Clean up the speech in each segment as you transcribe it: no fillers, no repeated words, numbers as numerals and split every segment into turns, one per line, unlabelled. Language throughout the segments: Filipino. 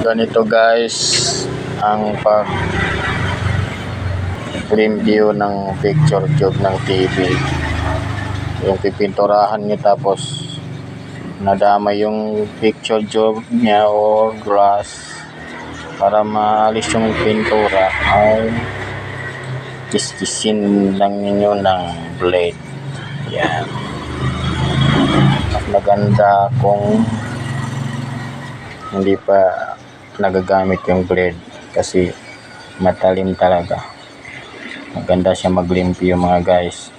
ganito guys ang pag review ng picture tube ng TV. Yung pipinturahan niya tapos nadama yung picture tube niya o glass para maalis yung pintura ay kiskisin lang ninyo ng blade. Yan. Mas maganda kung hindi pa nagagamit yung blade kasi matalim talaga. Maganda siya maglimpyo mga guys.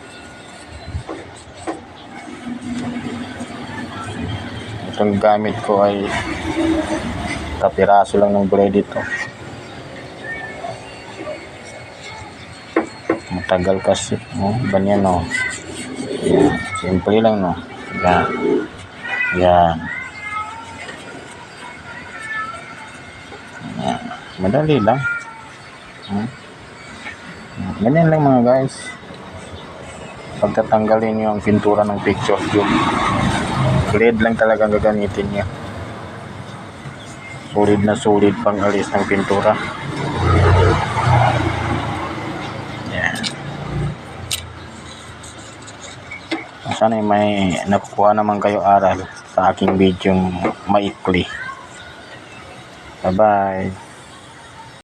Itong gamit ko ay kapiraso lang ng blade ito. Matagal kasi ganyan no. Yan. Simple lang no. Yan. Yan. Madali lang. Ganyan lang mga guys. Pagtatanggalin nyo ang pintura ng picture tube, blade lang talaga gagamitin nyo. Solid na solid pang alis ng pintura. Yan. Sana may nakukuha naman kayo aral sa aking video maikli. Bye bye.